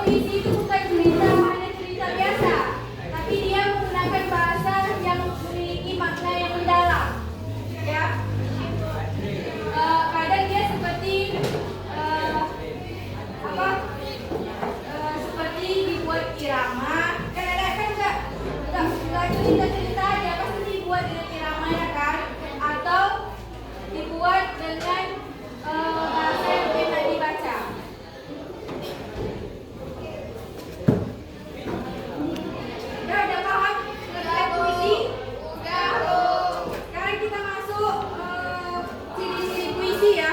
Puisi itu bukan cerita hanya cerita biasa, tapi dia menggunakan bahasa yang memiliki makna yang mendalam. Ya, kadang dia seperti seperti dibuat irama. Kan ada kan enggak cerita-cerita aja, pasti dibuat dengan iramanya kan, atau dibuat dengan bahasa yang enak dibaca. Udah paham tentang puisi? Udah. Sekarang kita masuk ciri-ciri puisi ya.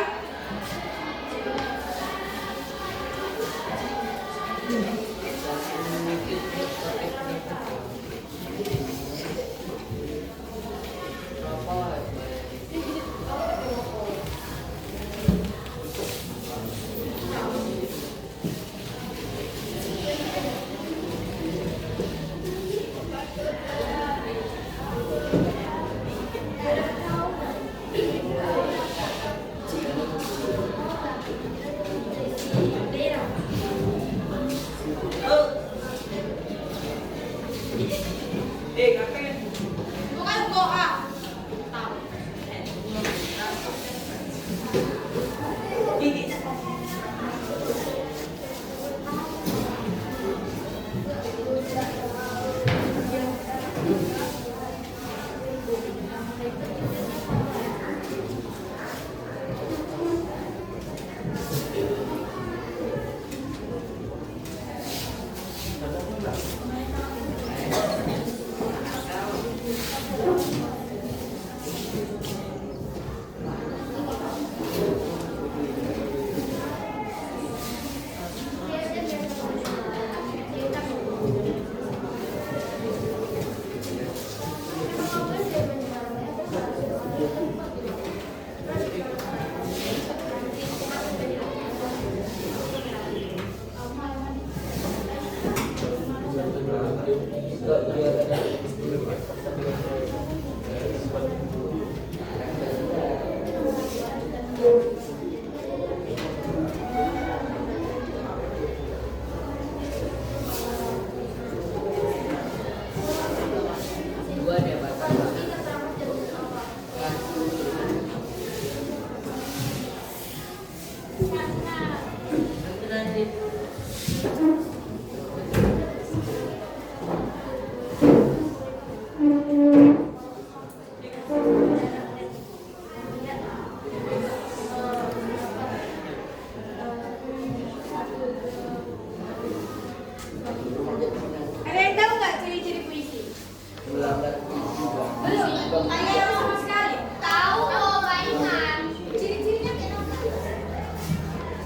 Bukan doa. Ada yang tahu nggak ciri-ciri puisi? Belum. Ada sama sekali. Tahu kalau mainan. Ciri-cirinya kayak novel.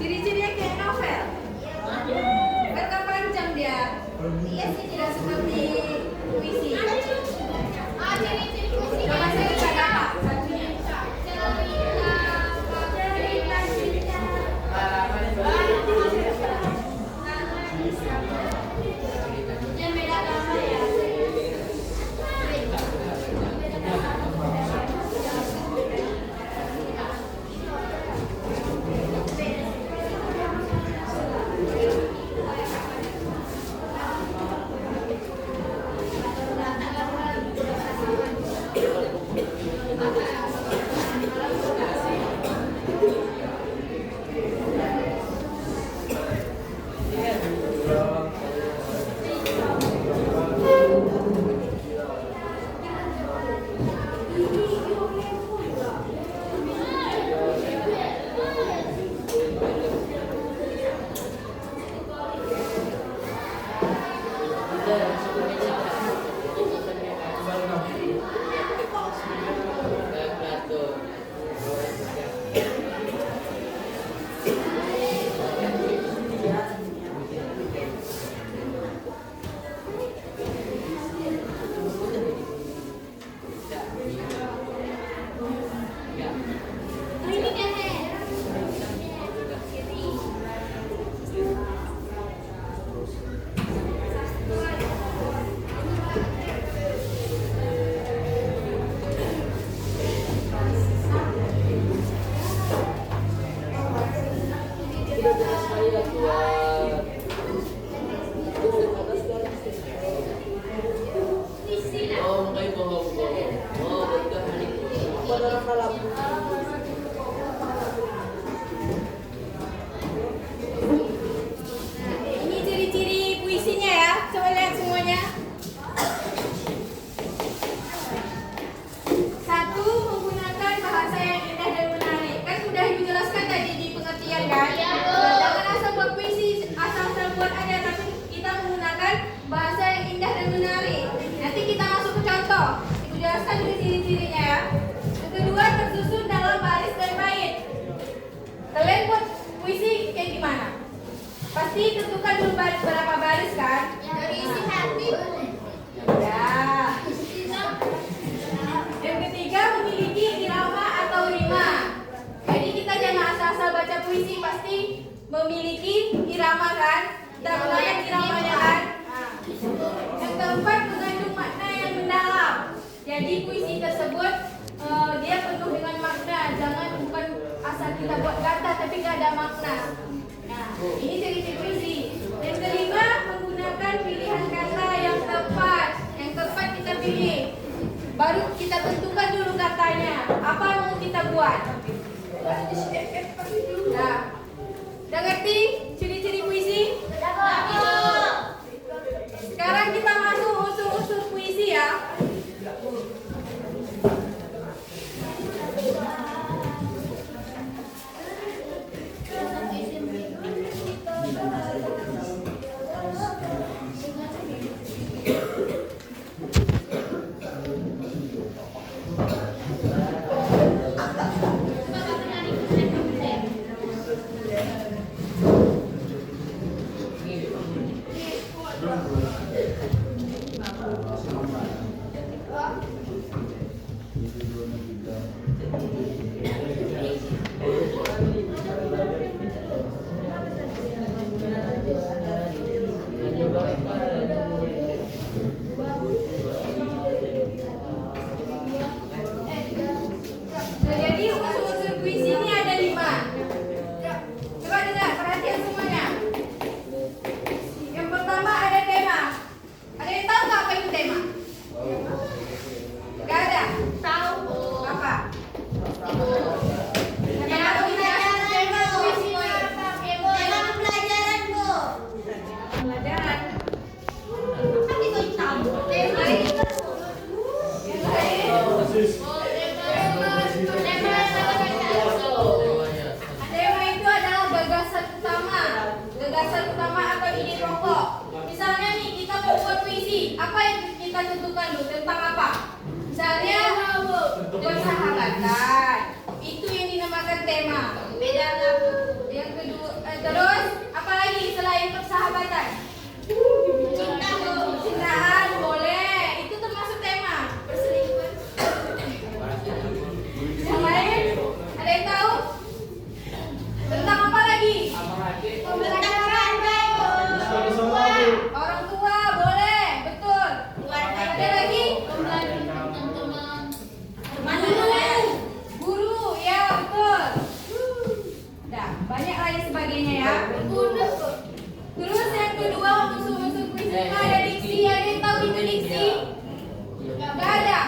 Ciri-cirinya kayak novel. Berapa tentukan dulu berapa baris kan? Dari isi hati. Ya. Yang ketiga memiliki irama atau rima. Jadi kita jangan asal-asal baca puisi, pasti memiliki irama kan? Kita gunakan iramanya kan? Nah. Yang keempat mengandung makna yang mendalam. Jadi puisi tersebut dia penuh dengan makna. Jangan bukan asal kita buat kata tapi gak ada makna. Nah, ini ciri-ciri puisi. Yang kelima menggunakan pilihan kata yang tepat. Yang tepat kita pilih. Baru kita tentukan dulu katanya. Apa yang mau kita buat? Nah, udah ngerti ciri-ciri puisi? Sekarang kita masuk unsur-unsur puisi ya. Jadi unsur-unsur puisi ini ada 5. Coba dengar, perhatian semuanya. Yang pertama ada tema. Ada yang tahu nggak apa itu tema? Gak ada. Tahu. Apa? Tema pelajaran, Bu. Pelajaran. Kan itu tahu. Tema itu. Yang lain. Tema itu adalah gagasan utama. Gagasan utama atau ide pokok. Misalnya nih kita mau buat puisi, apa yang kita tentukan dulu tentang apa? Misalnya persahabatan. Itu yang dinamakan tema. Beda nggak? Yang kedua, terus apa lagi selain persahabatan? Cintaan boleh. Itu termasuk tema. Perselingkuhan. Yang lain? Ada yang tahu? Tentang apa lagi? Orang tua boleh, betul. Ada lagi? Guru, ya betul. Dah, banyak lagi sebagainya ya. Terus yang kedua unsur-unsur puisi ada diksi. Ada yang tahu itu diksi? Gak ada.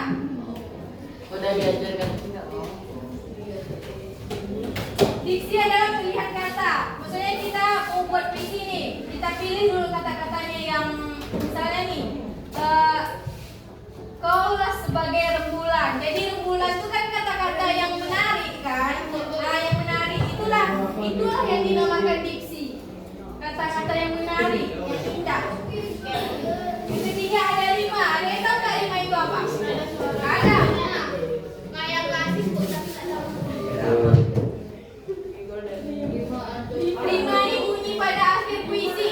Udah diajarkan enggak mau. Diksi adalah pilihan kata. Maksudnya kita mau buat puisi nih, kita pilih dulu kata-katanya yang misalnya nih, kaulah sebagai rembulan. Jadi rembulan itu kan kata-kata yang menarik kan? Nah, yang menarik itulah yang dinamakan diksi. Kata-kata yang menarik, yang indah. Yang ketiga ada 5. Ada yang tahu nggak 5 itu apa? Ada. Kayak klasik tuh tapi nggak tahu. 5 ini bunyi pada akhir puisi.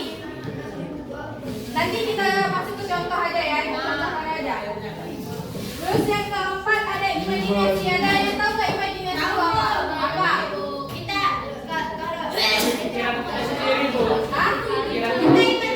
Nanti kita masuk ke contoh aja ya, contohkan aja. Terus yang keempat ada imajinasi. Ada yang tahu nggak imajinasi itu apa? Apa? Kita kalau Hah? kita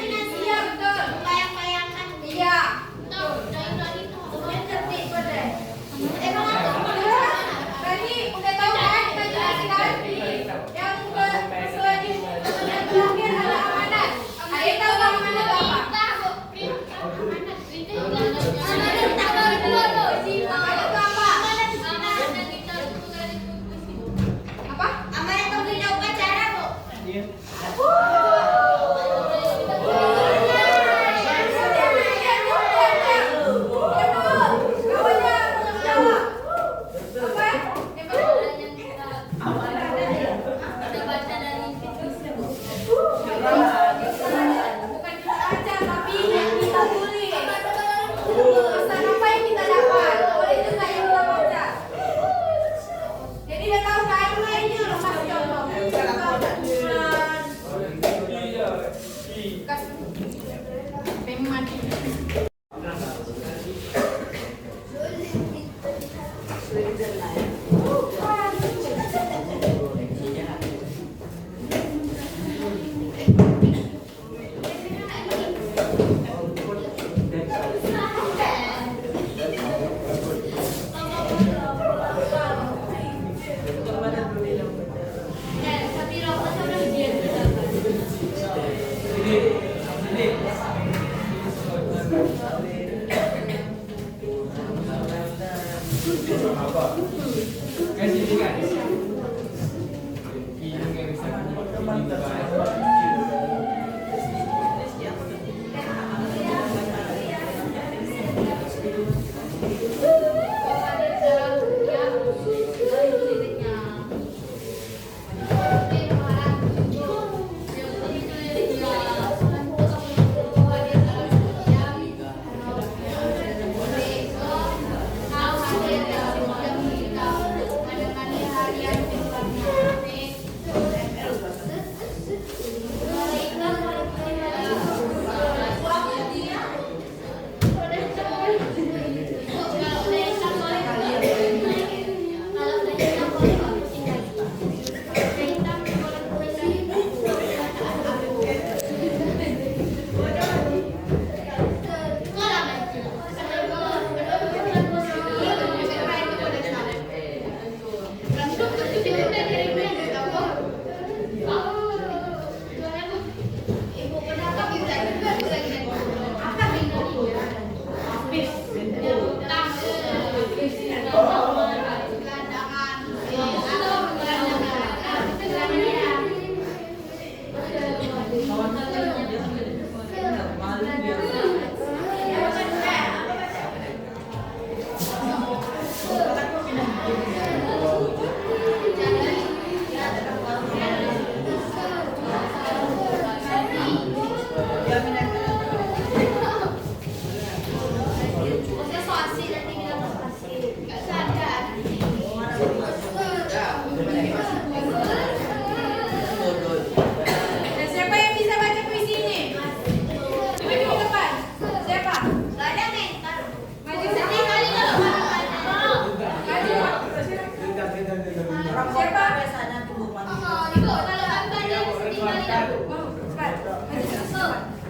Pengen mati.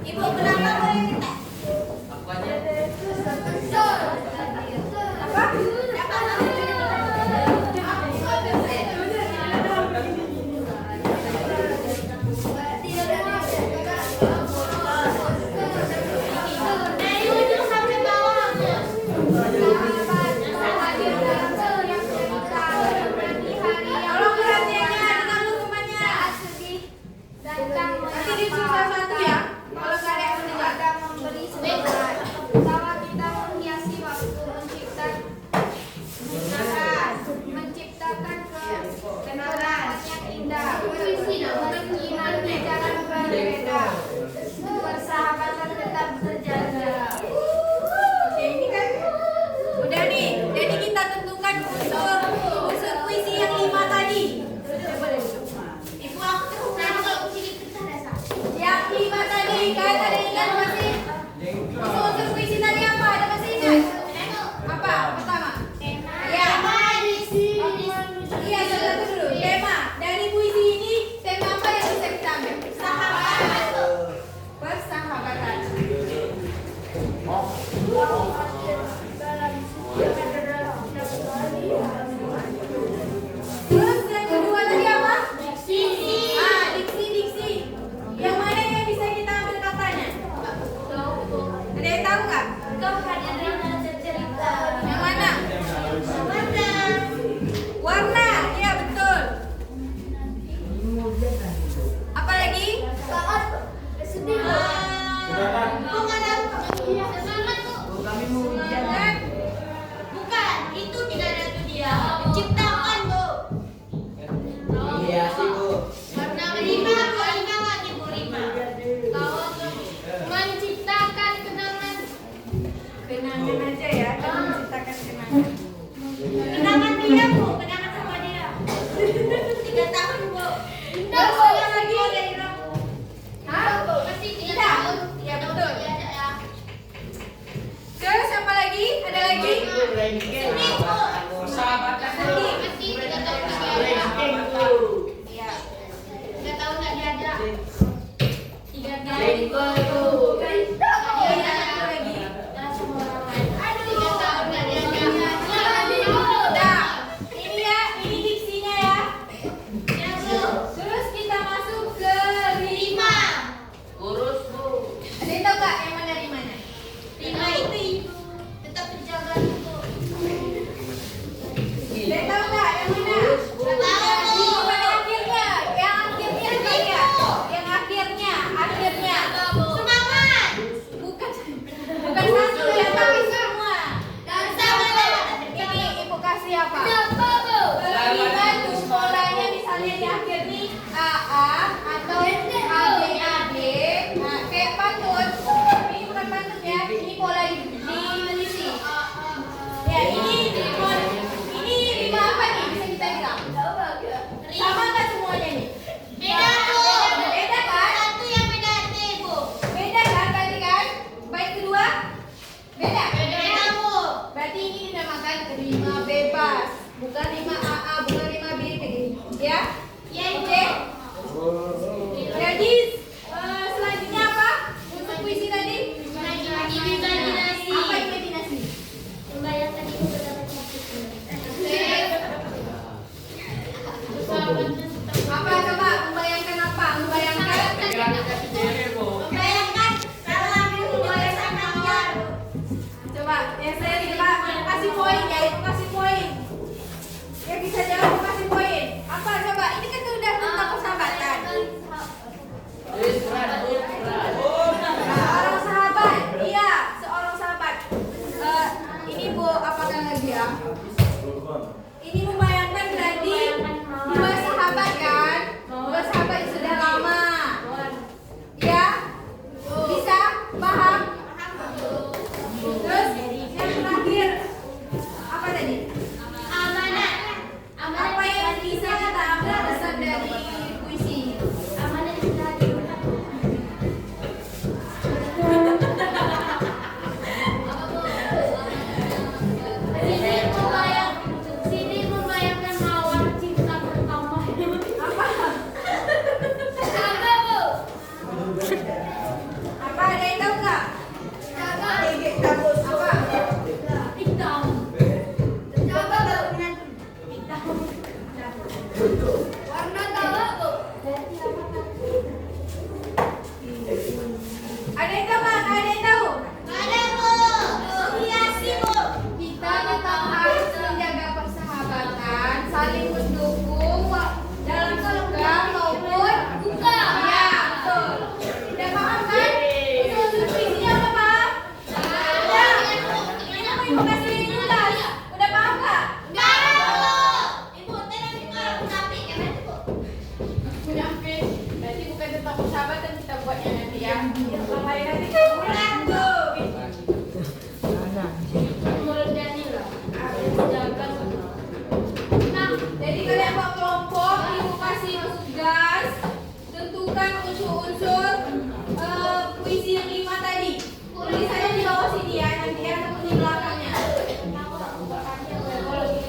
Ibu, kenapa boleh minta? Aku aja. Nanti di susah satu ya. Kalau nggak ada yang ya. Sampai nanti pulang tuh. Nah, jadi kalian buat kelompok, ibu kasih tugas, tentukan unsur-unsur puisi yang 5 tadi. Tulisannya di bawah sini ya, nanti ataupun di belakangnya.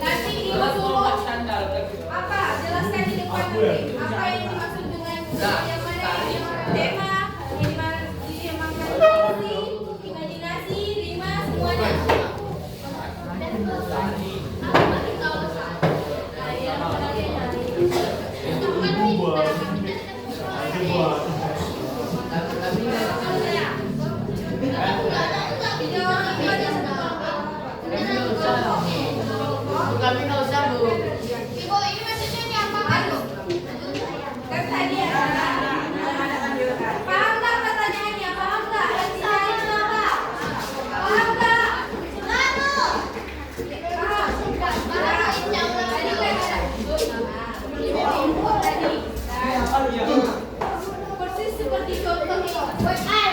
Nanti ibu suruh apa? Jelaskan di depan nanti. Apa yang dimaksud dengan yang mana yang tema, yang mana imajinasi, rima, semuanya. Kami nggak usah bu. Ibu, ini maksudnya ini apa? Aduh. Kan tadi paham nggak pertanyaannya? Paham nggak? Artinya apa? Paham nggak? Lalu. Paham? Persis seperti contoh ini.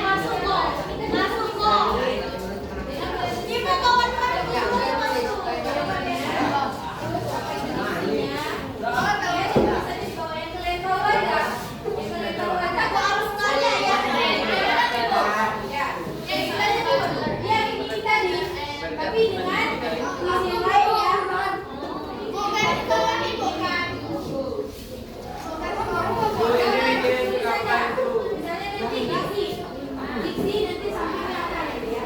Masuk kok. Masuk kok. Ibu kawan aku harus tanya ya. Tapi dengan tulis yang lain ya. Bukan kawan ibu kan. Misalnya nanti diksi nanti sampingnya apa ya?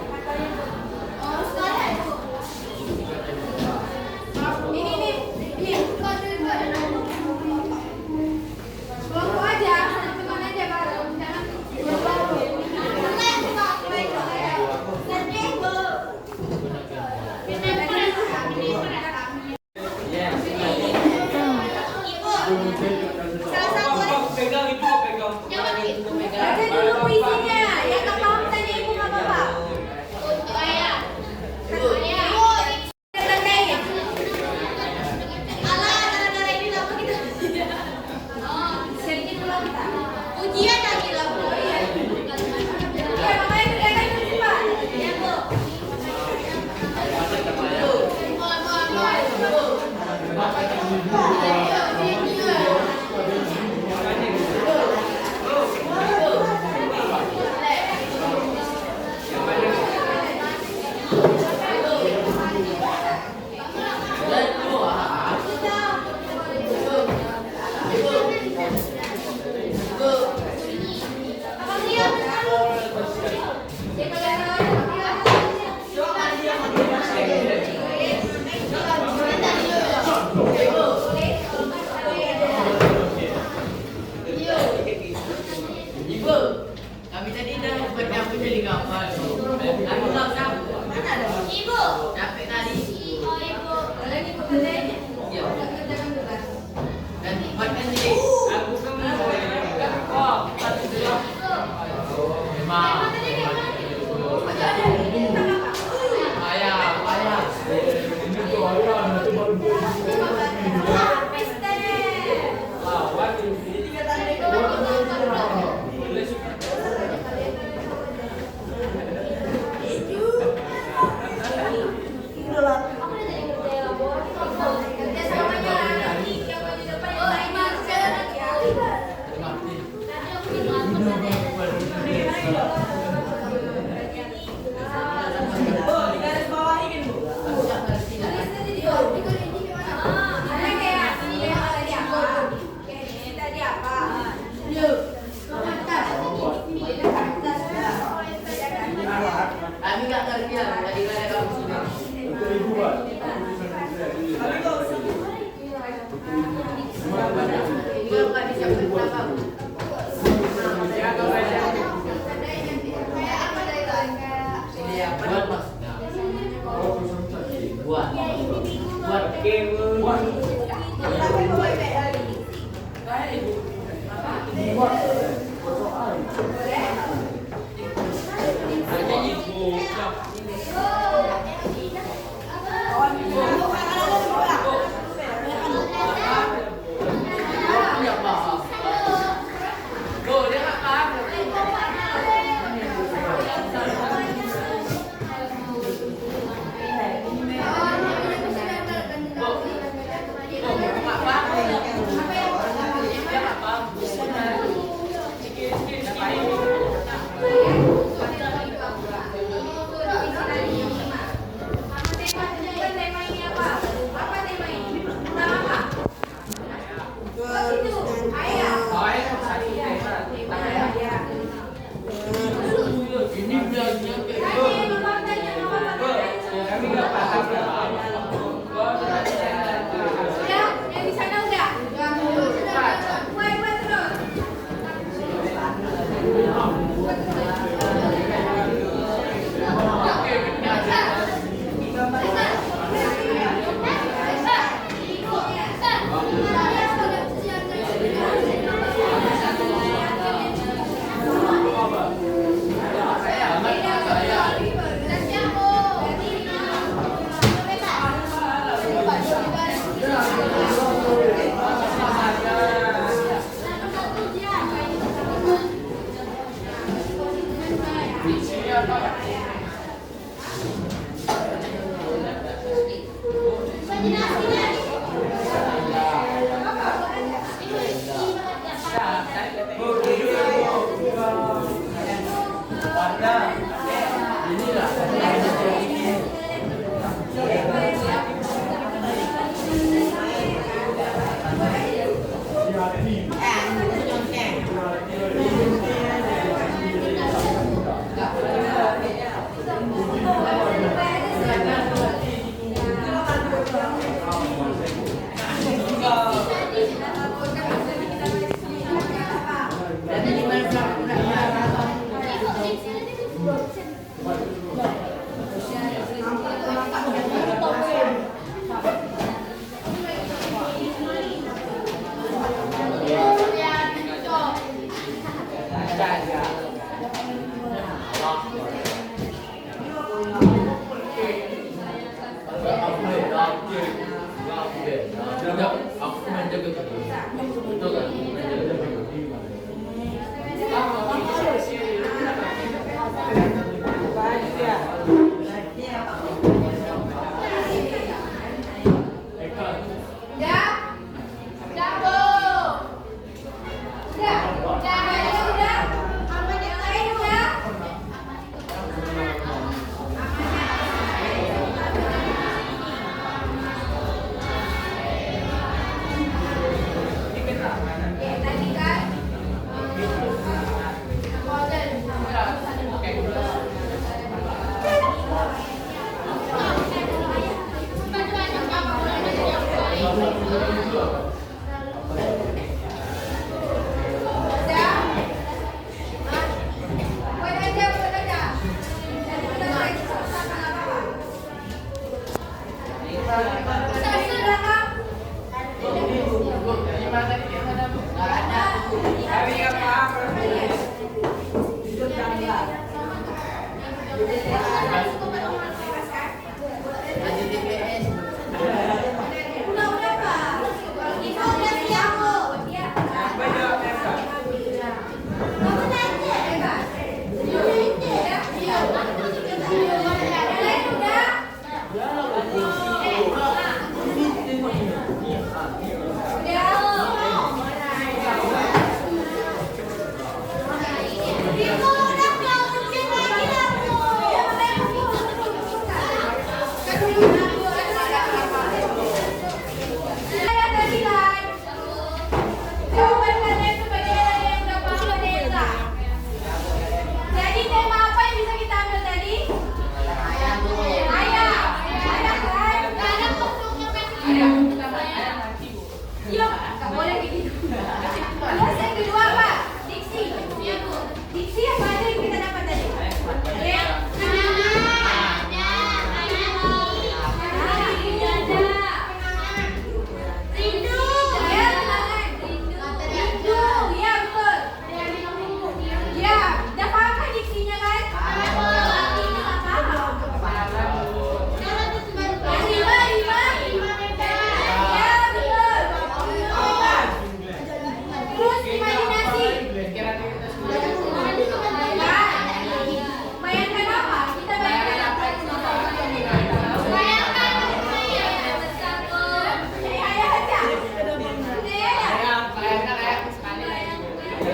Harus tanya ibu. Ini nih, kelompok aja, teman aja bareng, jangan baca dulu puisinya, yang nggak paham tanya ibu nggak apa-apa. Terkait. Sedikit dulu kita. Ujian lagi lah bu. Iya, makanya kerjakan itu cepat. Ya bu. Ibu, kami tadi udah buat nyapu jadi kapal. Kami nggak usah. Mana ada? Ibu. Capek tadi. Oh ibu. Kalian ibu kerjain ya? Iya. Kerjakan tugas. Dan buatkan jadi. Aku kemana? Oh, satu dua. Lima. Ayah. Kami nggak ngerti ya, tadi ada kamu sini. Ibu nggak bisa berapa? Ini apa mas? Buat Oh,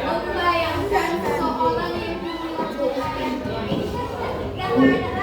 Membayangkan seorang yang